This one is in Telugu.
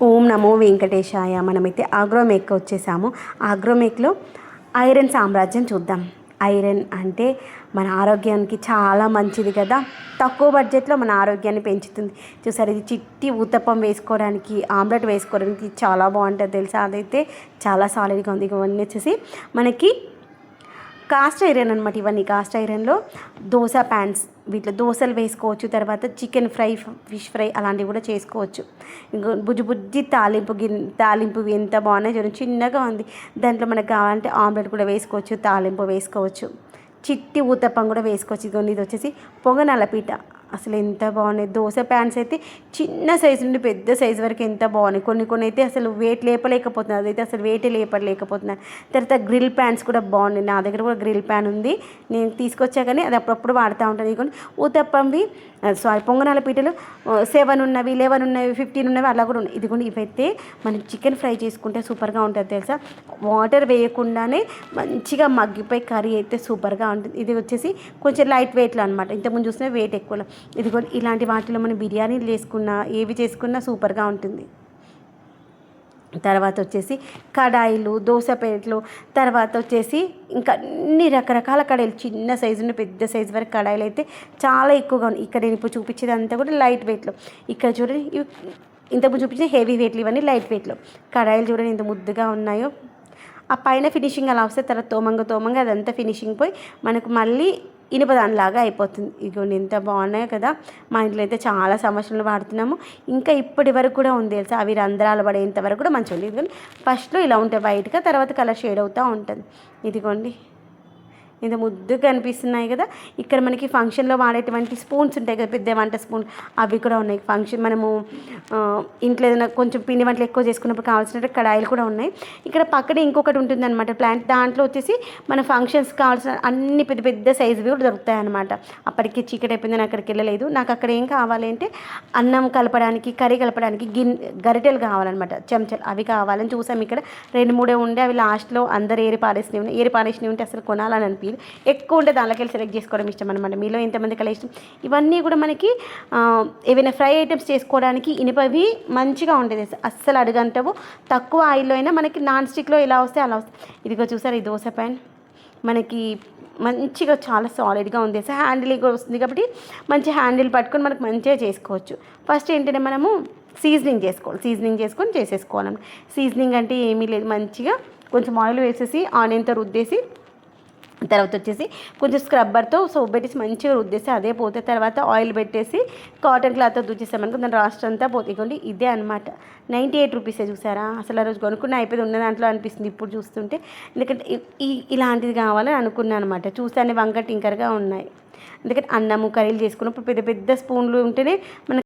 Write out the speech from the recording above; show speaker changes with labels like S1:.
S1: ఓం నమో వెంకటేశాయ. మనమైతే ఆగ్రోమేక్ వచ్చేసాము. ఆగ్రోమేక్లో ఐరన్ సామ్రాజ్యం చూద్దాం. ఐరన్ అంటే మన ఆరోగ్యానికి చాలా మంచిది కదా. తక్కువ బడ్జెట్లో మన ఆరోగ్యాన్ని పెంచుతుంది. చూసారు, ఇది చిట్టి ఊతప్పం వేసుకోవడానికి, ఆమ్లెట్ వేసుకోవడానికి చాలా బాగుంటుంది తెలుసా. అదైతే చాలా సాలిడ్గా ఉంది. ఇవన్నీ వచ్చేసి మనకి కాస్ట్ ఐరన్ అనమాట. ఇవన్నీ కాస్ట్ ఐరన్లో దోశ ప్యాన్స్, వీటిలో దోశలు వేసుకోవచ్చు. తర్వాత చికెన్ ఫ్రై, ఫిష్ ఫ్రై అలాంటివి కూడా చేసుకోవచ్చు. ఇంకో బుజ్జి తాలింపు ఎంత బాగున్నాయి చూడండి, చిన్నగా ఉంది. దాంట్లో మనకు కావాలంటే ఆమ్లెట్ కూడా వేసుకోవచ్చు, తాలింపు వేసుకోవచ్చు, చిట్టి ఊతప్పం కూడా వేసుకోవచ్చు. ఇది వచ్చేసి పొంగనాల పీట. అసలు ఎంత బాగున్నాయి. దోశ ప్యాన్స్ అయితే చిన్న సైజు నుండి పెద్ద సైజు వరకు ఎంత బాగున్నాయి. కొన్ని అయితే అసలు వెయిట్ లేపలేకపోతున్నాయి. అదైతే అసలు వెయిట్ లేపలేకపోతున్నాను. తర్వాత గ్రిల్ ప్యాన్స్ కూడా బాగున్నాయి. నా దగ్గర కూడా గ్రిల్ ప్యాన్ ఉంది, నేను తీసుకొచ్చా, కానీ అది అప్పుడప్పుడు వాడుతూ ఉంటాను. ఇదిగోండి ఊతప్పంవి, పొంగనాల పీటలు 7 ఉన్నవి, 11 ఉన్నవి, 15 ఉన్నవి అలా కూడా ఉన్నాయి. ఇదిగోండి, ఇవైతే మనం చికెన్ ఫ్రై చేసుకుంటే సూపర్గా ఉంటుంది తెలుసా. వాటర్ వేయకుండానే మంచిగా మగ్గిపోయి కర్రీ అయితే సూపర్గా ఉంటుంది. ఇది వచ్చేసి కొంచెం లైట్ వెయిట్లో అనమాట. ఇంతకుముందు చూసిన వెయిట్ ఎక్కువ. ఇదిగో ఇలాంటి వాటిలో మనం బిర్యానీలు చేసుకున్నా, ఏవి చేసుకున్నా సూపర్గా ఉంటుంది. తర్వాత వచ్చేసి కడాయిలు, దోశ ప్లేట్లు, తర్వాత వచ్చేసి ఇంకా అన్ని రకరకాల కడాయిలు, చిన్న సైజు నుండి పెద్ద సైజు వరకు కడాయిలు అయితే చాలా ఎక్కువగా ఉన్నాయి. ఇక్కడ నేను ఇప్పుడు చూపించేది అంతా కూడా లైట్ వెయిట్లో. ఇక్కడ చూడండి, ఇంతకుముందు చూపించిన హెవీ వెయిట్లు, ఇవన్నీ లైట్ వెయిట్లో. కడాయిలు చూడండి ఎంత ముద్దుగా ఉన్నాయో. ఆ పైన ఫినిషింగ్ అలా వస్తే తర్వాత తోమంగా అదంతా ఫినిషింగ్ పోయి మనకు మళ్ళీ ఇనుపదానిలాగా అయిపోతుంది. ఇదిగోండి ఎంత బాగున్నాయో కదా. మా ఇంట్లో అయితే చాలా సంవత్సరాలు వాడుతున్నాము. ఇంకా ఇప్పటి వరకు కూడా ఉంది తెలుసా. అవి రంధ్రాలు పడేంత వరకు కూడా మంచిగా ఉంది. ఇదిగోండి ఫస్ట్లో ఇలా ఉంటాయి వైట్గా, తర్వాత కలర్ షేడ్ అవుతూ ఉంటుంది. ఇదిగోండి ఇంత ముద్దుగా కనిపిస్తున్నాయి కదా. ఇక్కడ మనకి ఫంక్షన్లో వాడేటువంటి స్పూన్స్ ఉంటాయి కదా, పెద్ద వంట స్పూన్, అవి కూడా ఉన్నాయి. మనము ఇంట్లో ఏదైనా కొంచెం పిండి వంటలు ఎక్కువ చేసుకున్నప్పుడు కావాల్సిన కడాయిలు కూడా ఉన్నాయి. ఇక్కడ పక్కనే ఇంకొకటి ఉంటుందన్నమాట ప్లాంట్. దాంట్లో వచ్చేసి మన ఫంక్షన్స్ కావాల్సిన అన్ని పెద్ద పెద్ద సైజువి కూడా దొరుకుతాయి అన్నమాట. అప్పటికి చీకటి అయిపోయిందని అక్కడికి వెళ్ళలేదు. నాకు అక్కడ ఏం కావాలి అంటే అన్నం కలపడానికి, కర్రీ కలపడానికి గరిటెలు కావాలన్నమాట, చెంచాలు, అవి కావాలని చూసాం. ఇక్కడ 2-3 ఉండే, అవి లాస్ట్లో అందరు ఏరి పారేసినవి ఉంటే అసలు కొనాలని అనిపి ఎక్కువ ఉంటే దానిలోకి వెళ్ళి సెలెక్ట్ చేసుకోవడం ఇష్టం అనమాట. మీలో ఎంతమందికి అలా ఇష్టం. ఇవన్నీ కూడా మనకి ఏవైనా ఫ్రై ఐటమ్స్ చేసుకోవడానికి ఇనుపవి మంచిగా ఉండేది, అస్సలు అడుగంటవు. తక్కువ ఆయిల్లో అయినా మనకి నాన్ స్టిక్లో ఎలా వస్తే అలా వస్తాయి. ఇదిగో చూసారు, ఈ దోశ ప్యాన్ మనకి మంచిగా చాలా సాలిడ్గా ఉంది. హ్యాండిల్ కూడా వస్తుంది కాబట్టి మంచి హ్యాండిల్ పట్టుకొని మనకు మంచిగా చేసుకోవచ్చు. ఫస్ట్ ఏంటంటే మనము సీజనింగ్ చేసుకొని చేసేసుకోవాలన్నమాట. సీజనింగ్ అంటే ఏమీ లేదు, మంచిగా కొంచెం ఆయిల్ వేసేసి ఆనియన్తో రుద్దేసి, తర్వాత వచ్చేసి కొంచెం స్క్రబ్బర్తో సోప్ పెట్టేసి మంచిగా రుద్దేసి అదే పోతే, తర్వాత ఆయిల్ పెట్టేసి కాటన్ క్లాత్తో దుచ్చేసామనుకో దాని రాస్ట్ అంతా పోతే. ఇదే అనమాట. 98 రూపీసే. చూసారా, అసలు ఆ రోజు కొనుక్కున్న అయిపోయింది ఉన్న దాంట్లో అనిపిస్తుంది ఇప్పుడు చూస్తుంటే. ఎందుకంటే ఇలాంటిది కావాలని అనుకున్నాను అనమాట. చూస్తే అన్ని వంక టింకర్గా ఉన్నాయి. ఎందుకంటే అన్నము కర్రీలు చేసుకున్నప్పుడు పెద్ద పెద్ద స్పూన్లు ఉంటేనే మనకి